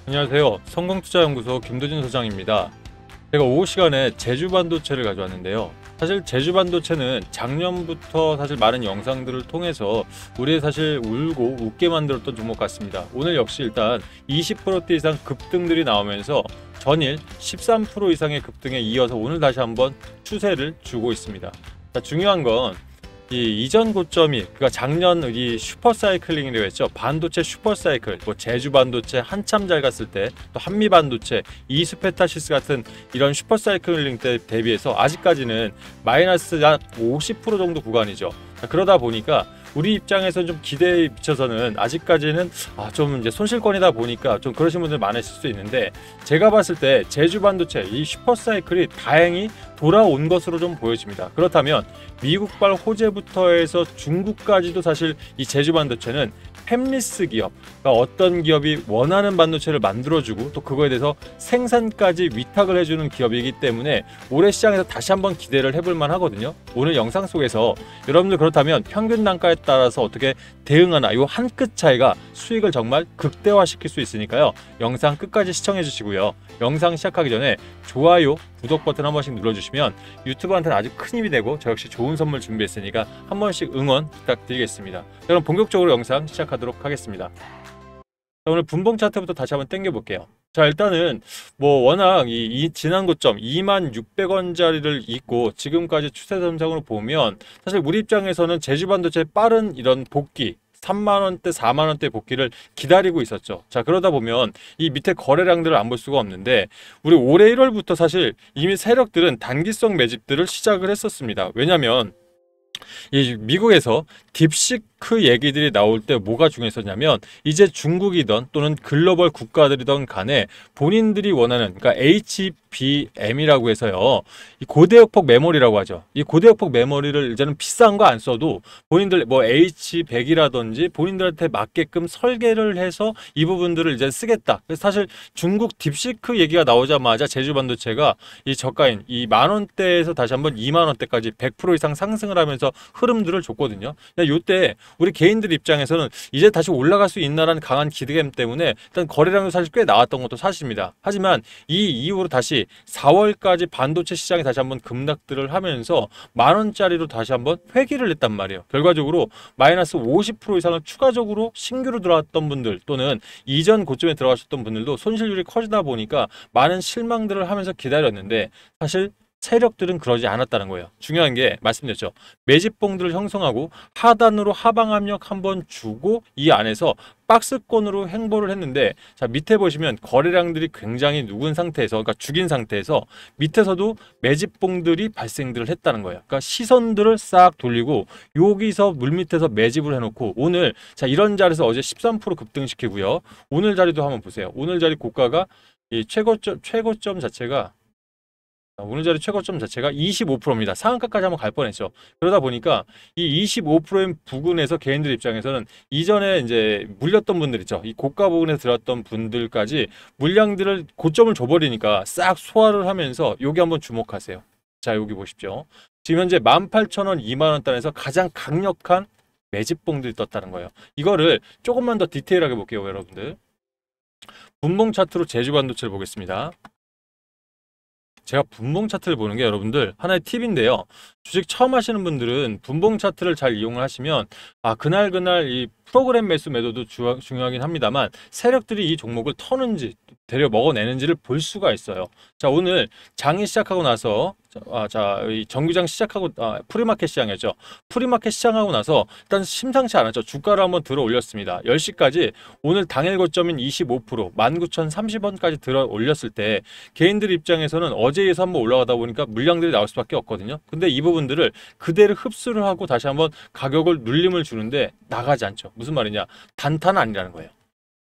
안녕하세요. 성공투자연구소 김도진 소장입니다. 제가 오후 시간에 제주반도체를 가져왔는데요. 사실 제주반도체는 작년부터 사실 많은 영상들을 통해서 우리 사실 울고 웃게 만들었던 종목 같습니다. 오늘 역시 일단 20%대 이상 급등들이 나오면서 전일 13% 이상의 급등에 이어서 오늘 다시 한번 추세를 주고 있습니다. 자, 중요한 건 이 이전 고점이 그러니까 작년 이 슈퍼사이클링이라고 했죠. 반도체 슈퍼사이클, 뭐 제주 반도체 한참 잘 갔을 때, 또 한미 반도체, 이스페타시스 같은 이런 슈퍼사이클링 때 대비해서 아직까지는 마이너스 약 50% 정도 구간이죠. 그러다 보니까 우리 입장에서 좀 기대에 비춰서는 아직까지는 좀 이제 손실권이다 보니까 좀 그러신 분들 많으실 수 있는데, 제가 봤을 때 제주 반도체 이 슈퍼사이클이 다행히 돌아온 것으로 좀 보여집니다. 그렇다면 미국발 호재부터 해서 중국까지도 사실 이 제주 반도체는 팹리스 기업, 그러니까 어떤 기업이 원하는 반도체를 만들어주고 또 그거에 대해서 생산까지 위탁을 해주는 기업이기 때문에 올해 시장에서 다시 한번 기대를 해볼 만하거든요. 오늘 영상 속에서 여러분들 그렇다면 평균 단가에 따라서 어떻게 대응하나, 이 한 끗 차이가 수익을 정말 극대화시킬 수 있으니까요. 영상 끝까지 시청해 주시고요. 영상 시작하기 전에 좋아요, 구독 버튼 한 번씩 눌러주시면 유튜브한테는 아주 큰 힘이 되고 저 역시 좋은 선물 준비했으니까 한 번씩 응원 부탁드리겠습니다. 그럼 본격적으로 영상 시작하도록 하겠습니다. 자, 오늘 분봉 차트부터 다시 한번 당겨 볼게요. 자, 일단은 뭐 워낙 이 지난 고점 26,600원짜리를 잇고 지금까지 추세 선상으로 보면 사실 우리 입장에서는 제주반도체 빠른 이런 복귀 3만원대, 4만원대 복귀를 기다리고 있었죠. 자, 그러다 보면 이 밑에 거래량들을 안 볼 수가 없는데, 우리 올해 1월부터 사실 이미 세력들은 단기성 매집들을 시작을 했었습니다. 왜냐면 이 미국에서 딥시크 얘기들이 나올 때 뭐가 중요했었냐면, 이제 중국이든 또는 글로벌 국가들이든 간에 본인들이 원하는, 그러니까 HBM이라고 해서요, 이 고대역폭 메모리라고 하죠. 이 고대역폭 메모리를 이제는 비싼 거 안 써도 본인들 뭐 H100이라든지 본인들한테 맞게끔 설계를 해서 이 부분들을 이제 쓰겠다. 그래서 사실 중국 딥시크 얘기가 나오자마자 제주반도체가 이 저가인 이 만원대에서 다시 한번 2만원대까지 100% 이상 상승을 하면서 흐름들을 줬거든요. 요때 우리 개인들 입장에서는 이제 다시 올라갈 수 있나라는 강한 기대감 때문에 일단 거래량도 사실 꽤 나왔던 것도 사실입니다. 하지만 이 이후로 다시 4월까지 반도체 시장이 다시 한번 급락들을 하면서 만원짜리로 다시 한번 회귀를 했단 말이에요. 결과적으로 마이너스 50% 이상을 추가적으로 신규로 들어왔던 분들 또는 이전 고점에 들어가셨던 분들도 손실률이 커지다 보니까 많은 실망들을 하면서 기다렸는데, 사실 세력들은 그러지 않았다는 거예요. 중요한 게 말씀드렸죠. 매집봉들을 형성하고 하단으로 하방 압력 한번 주고 이 안에서 박스권으로 행보를 했는데, 자, 밑에 보시면 거래량들이 굉장히 누군 상태에서, 그러니까 죽인 상태에서 밑에서도 매집봉들이 발생들을 했다는 거예요. 그러니까 시선들을 싹 돌리고 여기서 물밑에서 매집을 해놓고 오늘, 자, 이런 자리에서 어제 13% 급등시키고요. 오늘 자리도 한번 보세요. 오늘 자리 고가가 이 최고점 자체가, 오늘 자리 최고점 자체가 25%입니다. 상한가까지 한번 갈 뻔했죠. 그러다 보니까 이 25%인 부근에서 개인들 입장에서는 이전에 이제 물렸던 분들 있죠. 이 고가 부근에 들어왔던 분들까지 물량들을 고점을 줘버리니까 싹 소화를 하면서 여기 한번 주목하세요. 자, 여기 보십시오. 지금 현재 18,000원, 2만원 단에서 가장 강력한 매집봉들이 떴다는 거예요. 이거를 조금만 더 디테일하게 볼게요, 여러분들. 분봉 차트로 제주반도체를 보겠습니다. 제가 분봉 차트를 보는 게 여러분들 하나의 팁인데요. 주식 처음 하시는 분들은 분봉 차트를 잘 이용을 하시면 그날 이 프로그램 매수 매도도 중요하긴 합니다만 세력들이 이 종목을 터는지 데려 먹어내는지를 볼 수가 있어요. 자, 오늘 장이 시작하고 나서 이 정규장 시작하고 프리마켓 시장이었죠. 프리마켓 시장하고 나서 일단 심상치 않았죠. 주가를 한번 들어 올렸습니다. 10시까지 오늘 당일 고점인 25% 19,030원까지 들어 올렸을 때 개인들 입장에서는 어제에서 한번 올라가다 보니까 물량들이 나올 수밖에 없거든요. 근데 이 부분들을 그대로 흡수를 하고 다시 한번 가격을 눌림을 주는데 나가지 않죠. 무슨 말이냐? 단타는 아니라는 거예요.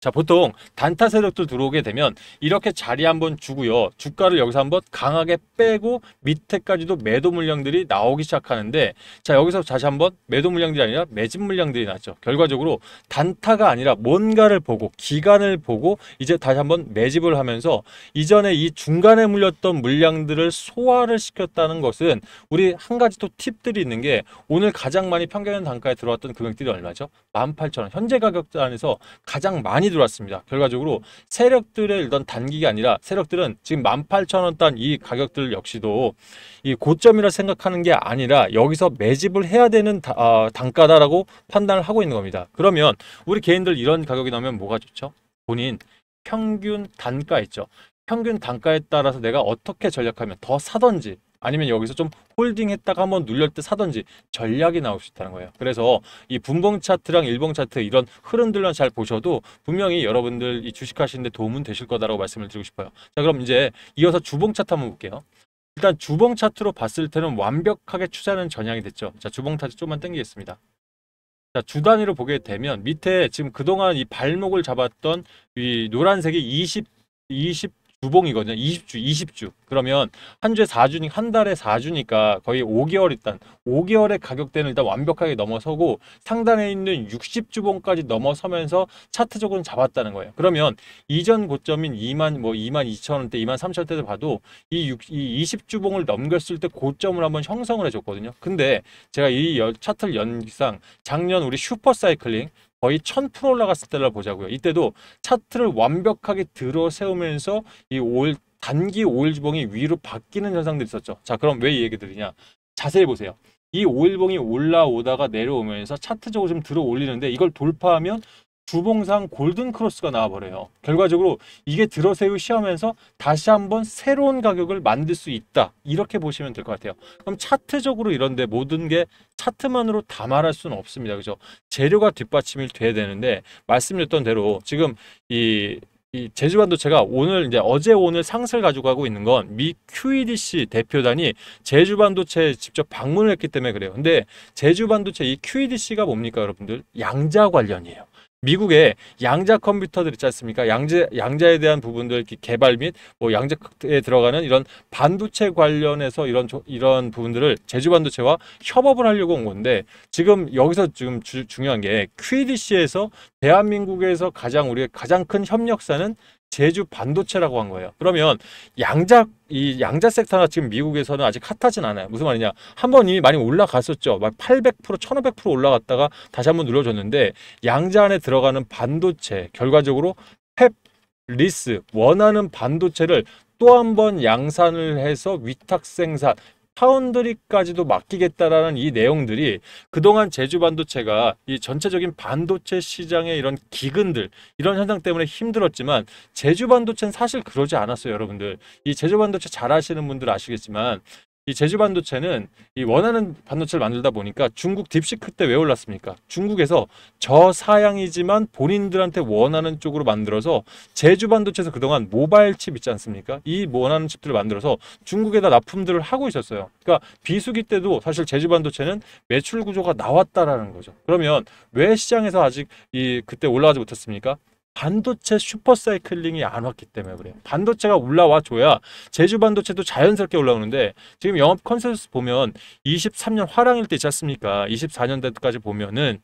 자, 보통 단타 세력들 들어오게 되면 이렇게 자리 한번 주고요. 주가를 여기서 한번 강하게 빼고 밑에까지도 매도 물량들이 나오기 시작하는데, 자, 여기서 다시 한번 매도 물량들이 아니라 매집 물량들이 나왔죠. 결과적으로 단타가 아니라 뭔가를 보고 기간을 보고 이제 다시 한번 매집을 하면서 이전에 이 중간에 물렸던 물량들을 소화를 시켰다는 것은, 우리 한 가지 또 팁들이 있는 게, 오늘 가장 많이 평균 단가에 들어왔던 금액들이 얼마죠? 18,000원. 현재 가격대 안에서 가장 많이 들어왔습니다. 결과적으로 세력들의 일단 단기가 아니라 세력들은 지금 18,000원 단 이 가격들 역시도 이 고점이라 생각하는 게 아니라 여기서 매집을 해야 되는 단가다라고 판단을 하고 있는 겁니다. 그러면 우리 개인들 이런 가격이 나오면 뭐가 좋죠? 본인 평균 단가 있죠. 평균 단가에 따라서 내가 어떻게 전략하면 더 사던지 아니면 여기서 좀 홀딩했다가 한번 눌릴 때 사던지 전략이 나올 수 있다는 거예요. 그래서 이 분봉 차트랑 일봉 차트 이런 흐름들만 잘 보셔도 분명히 여러분들 이 주식하시는데 도움은 되실 거다라고 말씀을 드리고 싶어요. 자, 그럼 이제 이어서 주봉 차트 한번 볼게요. 일단 주봉 차트로 봤을 때는 완벽하게 추세는 전향이 됐죠. 자, 주봉 차트 좀만 당기겠습니다. 자, 주 단위로 보게 되면 밑에 지금 그동안 이 발목을 잡았던 이 노란색이 20 주봉이거든요. 20주. 그러면 한 주에 4주니 한 달에 4주니까 거의 5개월 일단 5개월의 가격대는 일단 완벽하게 넘어서고 상단에 있는 60주봉까지 넘어서면서 차트적으로는 잡았다는 거예요. 그러면 이전 고점인 22,000원대, 23,000원대를 봐도 이 20주봉을 넘겼을 때 고점을 한번 형성을 해줬거든요. 근데 제가 이 차트를 연기상 작년 우리 슈퍼사이클링 거의 1000% 올라갔을 때를 보자고요. 이때도 차트를 완벽하게 들어 세우면서 이 단기 5일 주봉이 위로 바뀌는 현상들이 있었죠. 자, 그럼 왜 이 얘기 드리냐? 자세히 보세요. 이 5일봉이 올라오다가 내려오면서 차트적으로 좀 들어 올리는데 이걸 돌파하면 주봉상 골든 크로스가 나와버려요. 결과적으로 이게 들어세우 시하면서 다시 한번 새로운 가격을 만들 수 있다. 이렇게 보시면 될 것 같아요. 그럼 차트적으로 이런데 모든 게 차트만으로 다 말할 수는 없습니다. 그죠? 재료가 뒷받침이 돼야 되는데 말씀드렸던 대로 지금 이 제주반도체가 어제 오늘 상승을 가지고 가고 있는 건 미 QEDC 대표단이 제주반도체에 직접 방문을 했기 때문에 그래요. 근데 제주반도체 이 QEDC가 뭡니까, 여러분들? 양자 관련이에요. 미국의 양자 컴퓨터들 있지 않습니까? 양자에 대한 부분들 개발 및 양자에 들어가는 이런 반도체 관련해서 이런 부분들을 제주반도체와 협업을 하려고 온 건데 지금 여기서 지금 중요한 게 QEDC에서 대한민국에서 우리가 가장 큰 협력사는 제주 반도체라고 한 거예요. 그러면 양자 섹터가 지금 미국에서는 아직 핫하진 않아요. 무슨 말이냐? 한번 이미 많이 올라갔었죠. 막 800%, 1500% 올라갔다가 다시 한번 눌러줬는데 양자 안에 들어가는 반도체 결과적으로 팹, 리스 원하는 반도체를 또 한 번 양산을 해서 위탁 생산 파운드리까지도 맡기겠다라는 이 내용들이 그동안 제주반도체가 이 전체적인 반도체 시장의 이런 기근들 이런 현상 때문에 힘들었지만 제주반도체는 사실 그러지 않았어요. 여러분들 이 제주반도체 잘 아시는 분들 아시겠지만 이 제주반도체는 이 원하는 반도체를 만들다 보니까 중국 딥시크 때 왜 올랐습니까? 중국에서 저사양이지만 본인들한테 원하는 쪽으로 만들어서 제주반도체에서 그동안 모바일 칩 있지 않습니까? 이 원하는 칩들을 만들어서 중국에다 납품들을 하고 있었어요. 그러니까 비수기 때도 사실 제주반도체는 매출 구조가 나왔다라는 거죠. 그러면 왜 시장에서 아직 그때 올라가지 못했습니까? 반도체 슈퍼사이클링이 안 왔기 때문에 그래요. 반도체가 올라와 줘야 제주 반도체도 자연스럽게 올라오는데 지금 영업 컨센서스 보면 23년 화랑일 때 있지 않습니까? 24년대까지 보면은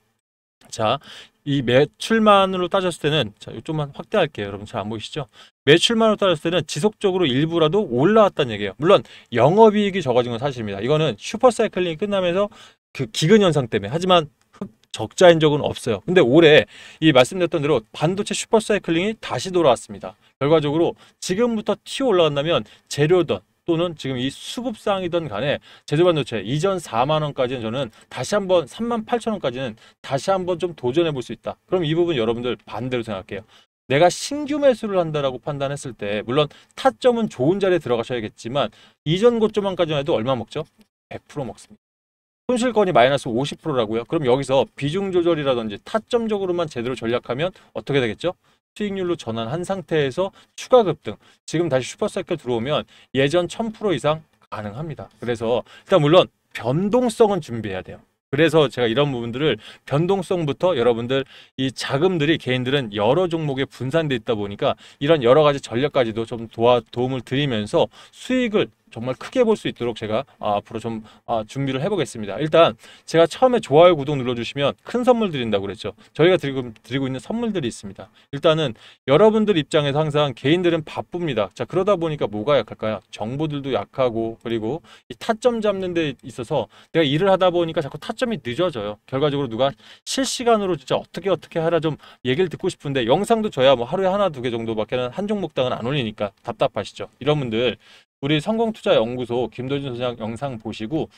자, 이 매출만으로 따졌을 때는 자, 좀만 확대할게요. 여러분 잘 안 보이시죠? 매출만으로 따졌을 때는 지속적으로 일부라도 올라왔다는 얘기예요. 물론 영업이익이 적어진 건 사실입니다. 이거는 슈퍼사이클링이 끝나면서 그 기근 현상 때문에 하지만 적자인 적은 없어요. 근데 올해 이 말씀드렸던 대로 반도체 슈퍼사이클링이 다시 돌아왔습니다. 결과적으로 지금부터 튀어 올라간다면 재료든 또는 지금 이 수급상이든 간에 제주반도체 이전 4만 원까지는 저는 다시 한번 38,000원까지는 다시 한번 좀 도전해 볼 수 있다. 그럼 이 부분 여러분들 반대로 생각해요. 내가 신규 매수를 한다라고 판단했을 때 물론 타점은 좋은 자리에 들어가셔야겠지만 이전 고점만까지만 해도 얼마 먹죠? 100% 먹습니다. 손실권이 마이너스 50%라고요. 그럼 여기서 비중 조절이라든지 타점적으로만 제대로 전략하면 어떻게 되겠죠? 수익률로 전환한 상태에서 추가 급등. 지금 다시 슈퍼사이클 들어오면 예전 1000% 이상 가능합니다. 그래서 일단 물론 변동성은 준비해야 돼요. 그래서 제가 이런 부분들을 변동성부터 여러분들 이 자금들이 개인들은 여러 종목에 분산돼 있다 보니까 이런 여러 가지 전략까지도 좀 도움을 드리면서 수익을 정말 크게 볼 수 있도록 제가 앞으로 좀 준비를 해보겠습니다. 일단 제가 처음에 좋아요, 구독 눌러주시면 큰 선물 드린다고 그랬죠. 저희가 드리고 있는 선물들이 있습니다. 일단은 여러분들 입장에서 항상 개인들은 바쁩니다. 자, 그러다 보니까 뭐가 약할까요? 정보들도 약하고, 그리고 이 타점 잡는 데 있어서 내가 일을 하다 보니까 자꾸 타점이 늦어져요. 결과적으로 누가 실시간으로 진짜 어떻게 하라 좀 얘기를 듣고 싶은데, 영상도 저야 뭐 하루에 하나 두 개 정도밖에 한 종목당은 안 올리니까 답답하시죠. 이런 분들 우리 성공투자연구소 김도준 소장 영상 보시고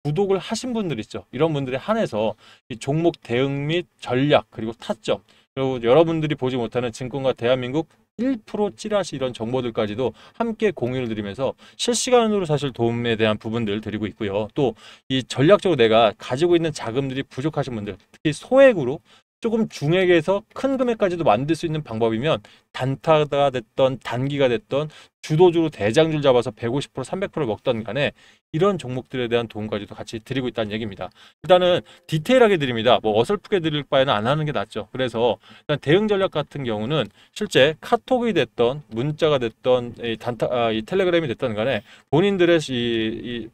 구독을 하신 분들 있죠. 이런 분들에 한해서 이 종목 대응 및 전략, 그리고 타점, 그리고 여러분들이 보지 못하는 증권가 대한민국 1% 찌라시 이런 정보들까지도 함께 공유를 드리면서 실시간으로 사실 도움에 대한 부분들 드리고 있고요. 또 이 전략적으로 내가 가지고 있는 자금들이 부족하신 분들, 특히 소액으로 조금 중액에서 큰 금액까지도 만들 수 있는 방법이면, 단타가 됐던 단기가 됐던 주도주로 대장줄 잡아서 150% 300% 먹던 간에 이런 종목들에 대한 도움까지도 같이 드리고 있다는 얘기입니다. 일단은 디테일하게 드립니다. 뭐 어설프게 드릴 바에는 안 하는 게 낫죠. 그래서 일단 대응 전략 같은 경우는 실제 카톡이 됐던 문자가 됐던 이 텔레그램이 됐던 간에 본인들의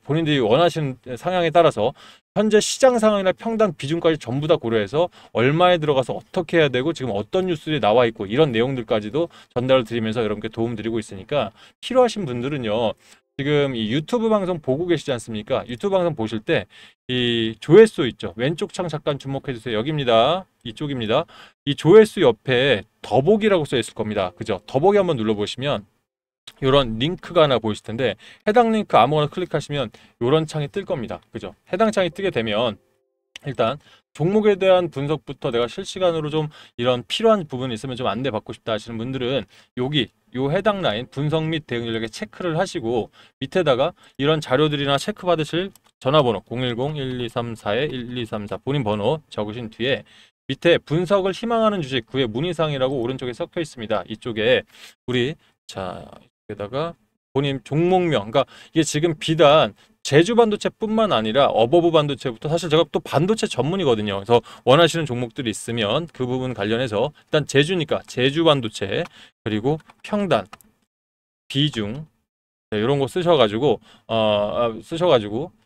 본인들이 원하시는 상향에 따라서 현재 시장 상황이나 평단 비중까지 전부 다 고려해서 얼마에 들어가서 어떻게 해야 되고 지금 어떤 뉴스들이 나와 있고 이런 내용들까지도 전달을 드리면서 여러분께 도움 드리고 있으니까, 필요하신 분들은요, 지금 이 유튜브 방송 보고 계시지 않습니까? 유튜브 방송 보실 때 이 조회수 있죠? 왼쪽 창 잠깐 주목해 주세요. 여기입니다. 이쪽입니다. 이 조회수 옆에 더보기라고 써 있을 겁니다. 그죠? 더보기 한번 눌러보시면 이런 링크가 하나 보이실 텐데, 해당 링크 아무거나 클릭하시면 이런 창이 뜰 겁니다. 그죠? 해당 창이 뜨게 되면 일단 종목에 대한 분석부터 내가 실시간으로 좀 이런 필요한 부분이 있으면 좀 안내받고 싶다 하시는 분들은 여기 요 해당 라인 분석 및 대응 전략에 체크를 하시고, 밑에다가 이런 자료들이나 체크 받으실 전화번호 010-1234-1234 본인 번호 적으신 뒤에 밑에 분석을 희망하는 주식 그의 문의사항이라고 오른쪽에 섞여 있습니다. 이쪽에 우리 여기다가 본인 종목명, 그러니까 이게 지금 비단 제주 반도체뿐만 아니라 어버브 반도체부터, 사실 제가 또 반도체 전문이거든요. 그래서 원하시는 종목들이 있으면 그 부분 관련해서 일단 제주니까 제주 반도체, 그리고 평단, 비중, 이런 거 쓰셔가지고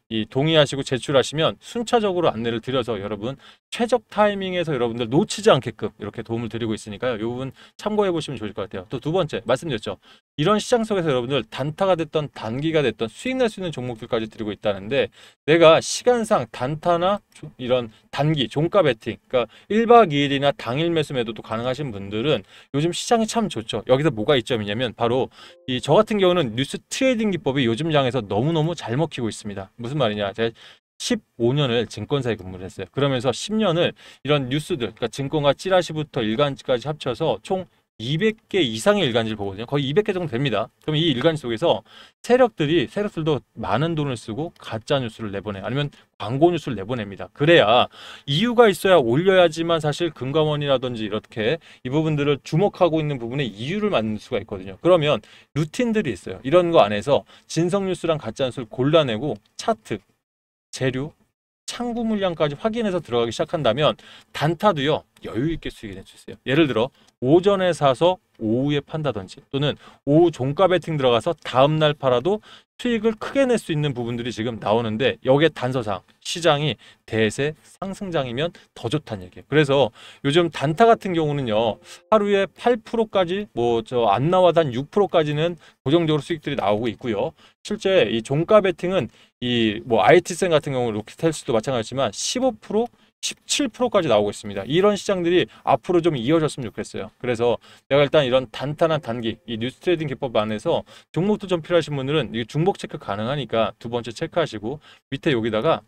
이 동의하시고 제출하시면 순차적으로 안내를 드려서 여러분 최적 타이밍에서 여러분들 놓치지 않게끔 이렇게 도움을 드리고 있으니까요. 이 부분 참고해 보시면 좋을 것 같아요. 또 두 번째 말씀드렸죠. 이런 시장 속에서 여러분들 단타가 됐던 단기가 됐던 수익 낼 수 있는 종목들까지 드리고 있다는데, 내가 시간상 단타나 이런 단기 종가 베팅, 그러니까 1박 2일이나 당일 매수 매도도 가능하신 분들은 요즘 시장이 참 좋죠. 여기서 뭐가 이점이냐면 바로 이 저 같은 경우는 뉴스 트레이딩 기법이 요즘 장에서 너무너무 잘 먹히고 있습니다. 무슨 말이냐? 제가 15년을 증권사에 근무를 했어요. 그러면서 10년을 이런 뉴스들, 그러니까 증권가 찌라시부터 일간지까지 합쳐서 총 200개 이상의 일간지를 보거든요. 거의 200개 정도 됩니다. 그럼 이 일간지 속에서 세력들도 많은 돈을 쓰고 가짜 뉴스를 내보내, 아니면 광고 뉴스를 내보냅니다. 그래야 이유가 있어야 올려야지만 사실 금감원이라든지 이렇게 이 부분들을 주목하고 있는 부분에 이유를 만들 수가 있거든요. 그러면 루틴들이 있어요. 이런 거 안에서 진성 뉴스랑 가짜 뉴스를 골라내고 차트, 재료, 창구 물량까지 확인해서 들어가기 시작한다면 단타도요 여유 있게 수익이 낼 수 있어요. 예를 들어 오전에 사서 오후에 판다든지, 또는 오후 종가 베팅 들어가서 다음날 팔아도 수익을 크게 낼 수 있는 부분들이 지금 나오는데, 여기에 단서상 시장이 대세 상승장이면 더 좋다는 얘기예요. 그래서 요즘 단타 같은 경우는요 하루에 8%까지 안 나와도 한 6%까지는 고정적으로 수익들이 나오고 있고요. 실제 이 종가 베팅은 IT센 같은 경우 롯데텔스도 마찬가지지만 15%, 17%까지 나오고 있습니다. 이런 시장들이 앞으로 좀 이어졌으면 좋겠어요. 그래서 내가 일단 이런 단타나 단기, 이 뉴스 트레이딩 기법 안에서 종목도 좀 필요하신 분들은 이 중복 체크 가능하니까 두 번째 체크하시고, 밑에 여기다가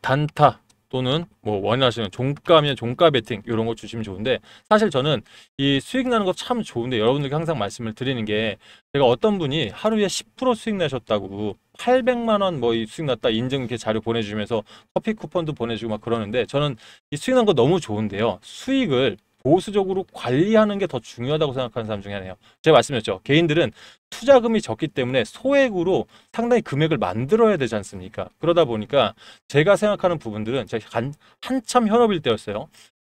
단타 또는 원하시는 종가면 종가 베팅 이런 거 주시면 좋은데, 사실 저는 이 수익 나는 거 참 좋은데 여러분들께 항상 말씀을 드리는 게, 제가 어떤 분이 하루에 10% 수익 내셨다고 800만 원 이 수익 났다 인증 이렇게 자료 보내주면서 커피 쿠폰도 보내주고 막 그러는데, 저는 이 수익 난 거 너무 좋은데요, 수익을 보수적으로 관리하는 게 더 중요하다고 생각하는 사람 중에 하나예요. 제가 말씀드렸죠. 개인들은 투자금이 적기 때문에 소액으로 상당히 금액을 만들어야 되지 않습니까? 그러다 보니까 제가 생각하는 부분들은, 제가 한참 현업일 때였어요.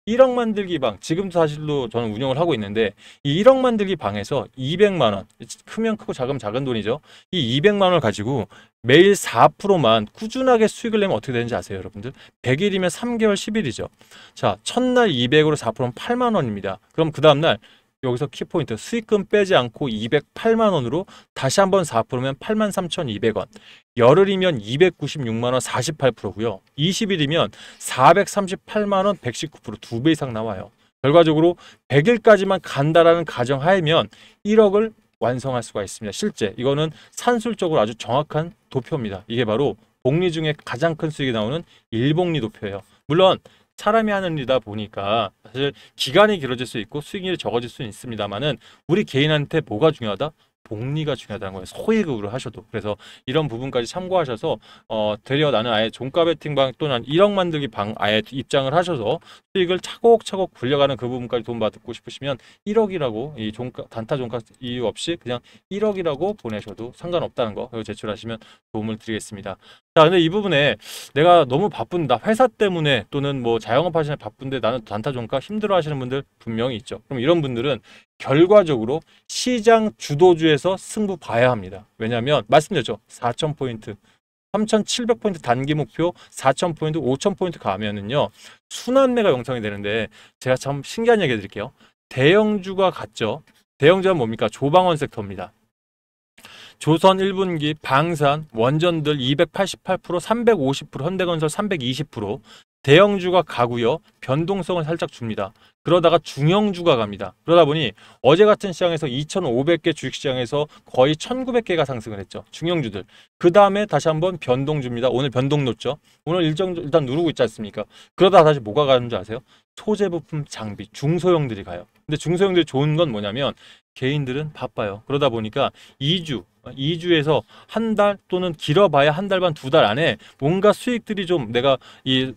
1억 만들기 방, 지금도 사실로 저는 운영을 하고 있는데 이 1억 만들기 방에서 200만 원, 크면 크고 작으면 작은 돈이죠. 이 200만 원을 가지고 매일 4%만 꾸준하게 수익을 내면 어떻게 되는지 아세요, 여러분들? 100일이면 3개월 10일이죠. 자, 첫날 200으로 4%면 8만 원입니다. 그럼 그 다음날 여기서 키포인트, 수익금 빼지 않고 208만 원으로 다시 한번 4%면 83,200원. 열흘이면 296만 원, 48%고요. 20일이면 438만 원, 119%, 2배 이상 나와요. 결과적으로 100일까지만 간다라는 가정하에면 1억을 완성할 수가 있습니다. 실제 이거는 산술적으로 아주 정확한 도표입니다. 이게 바로 복리 중에 가장 큰 수익이 나오는 일복리 도표예요. 물론 사람이 하는 일이다 보니까 사실 기간이 길어질 수 있고 수익률이 적어질 수는 있습니다만은 우리 개인한테 뭐가 중요하다? 복리가 중요하다는 거예요. 소액으로 하셔도. 그래서 이런 부분까지 참고하셔서 되려 나는 아예 종가 베팅방 또는 1억 만들기 방 아예 입장을 하셔서 수익을 차곡차곡 굴려가는 그 부분까지 도움받고 싶으시면 1억이라고 이 종가 단타 종가 이유 없이 그냥 1억이라고 보내셔도 상관없다는 거 제출하시면 도움을 드리겠습니다. 자, 근데 이 부분에 내가 너무 바쁜다, 회사 때문에 또는 뭐 자영업 하시는 바쁜데 나는 단타 종가 힘들어 하시는 분들 분명히 있죠. 그럼 이런 분들은 결과적으로 시장 주도주에서 승부 봐야 합니다. 왜냐하면 말씀드렸죠. 4,000포인트, 3,700포인트 단기 목표 4,000포인트, 5,000포인트 가면은요 순환매가 형성이 되는데 제가 참 신기한 얘기 해드릴게요. 대형주가 같죠. 대형주가 뭡니까? 조방원 섹터입니다. 조선 1분기, 방산, 원전들 288%, 350%, 현대건설 320%, 대형주가 가고요. 변동성을 살짝 줍니다. 그러다가 중형주가 갑니다. 그러다 보니 어제 같은 시장에서 2,500개 주식시장에서 거의 1,900개가 상승을 했죠. 중형주들. 그 다음에 다시 한번 변동 줍니다. 오늘 변동 놓죠. 오늘 일단 누르고 있지 않습니까? 그러다 다시 뭐가 가는 줄 아세요? 소재 부품, 장비, 중소형들이 가요. 근데 중소형들이 좋은 건 뭐냐면 개인들은 바빠요. 그러다 보니까 2주에서 한 달 또는 길어봐야 한 달 반, 2달 안에 뭔가 수익들이 좀 내가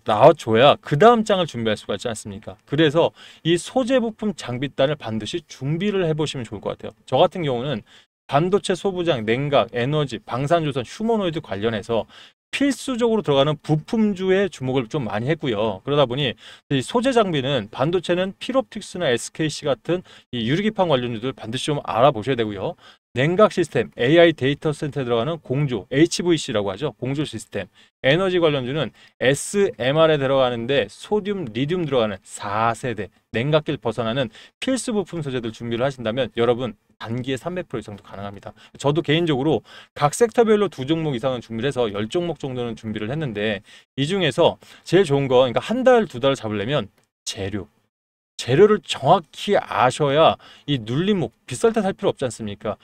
나와줘야 그 다음 장을 준비할 수가 있지 않습니까? 그래서 이 소재 부품 장비단을 반드시 준비를 해보시면 좋을 것 같아요. 저 같은 경우는 반도체 소부장, 냉각, 에너지, 방산조선, 휴머노이드 관련해서 필수적으로 들어가는 부품주에 주목을 좀 많이 했고요. 그러다 보니 이 소재 장비는 반도체는 필옵틱스나 SKC 같은 이 유리기판 관련주들 반드시 좀 알아보셔야 되고요. 냉각 시스템, AI 데이터 센터에 들어가는 공조, HVC라고 하죠. 공조 시스템. 에너지 관련주는 SMR에 들어가는데 소듐, 리튬 들어가는 4세대 냉각기를 벗어나는 필수 부품 소재들 준비를 하신다면 여러분 단기에 300% 이상도 가능합니다. 저도 개인적으로 각 섹터별로 2종목 이상은 준비를 해서 10종목 정도는 준비를 했는데 이 중에서 제일 좋은 거, 그러니까 한 달, 2달을 잡으려면 재료를 정확히 아셔야 이 눌림목, 비쌀 때 살 필요 없지 않습니까?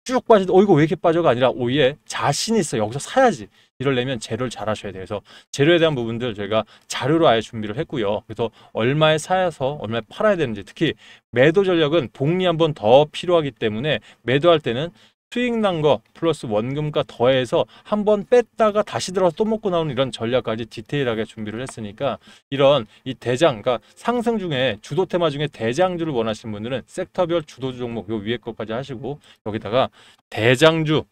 쭉 빠지도 이거 왜 이렇게 빠져가 아니라 오예 자신이 있어 여기서 사야지 이러려면 재료를 잘 하셔야 돼요. 그래서 재료에 대한 부분들 저희가 자료로 아예 준비를 했고요. 그래서 얼마에 사서 얼마에 팔아야 되는지, 특히 매도 전략은 복리 한 번 더 필요하기 때문에 매도할 때는 수익 난 거 플러스 원금과 더해서 한 번 뺐다가 다시 들어서 또 먹고 나오는 이런 전략까지 디테일하게 준비를 했으니까 이런 이 대장, 그러니까 상승 중에 주도 테마 중에 대장주를 원하시는 분들은 섹터별 주도주 종목 요 위에 것까지 하시고 여기다가 대장주,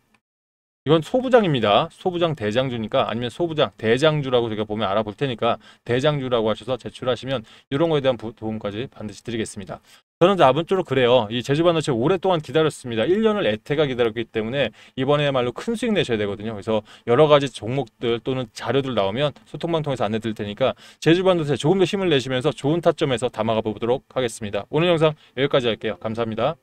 이건 소부장입니다. 소부장 대장주니까 아니면 소부장 대장주라고 제가 보면 알아볼 테니까 대장주라고 하셔서 제출하시면 이런 거에 대한 도움까지 반드시 드리겠습니다. 저는 아무쪼록 그래요. 이 제주반도체 오랫동안 기다렸습니다. 1년을 애태가 기다렸기 때문에 이번에야말로 큰 수익 내셔야 되거든요. 그래서 여러 가지 종목들 또는 자료들 나오면 소통방 통해서 안내 드릴 테니까 제주반도체 조금 더 힘을 내시면서 좋은 타점에서 담아가 보도록 하겠습니다. 오늘 영상 여기까지 할게요. 감사합니다.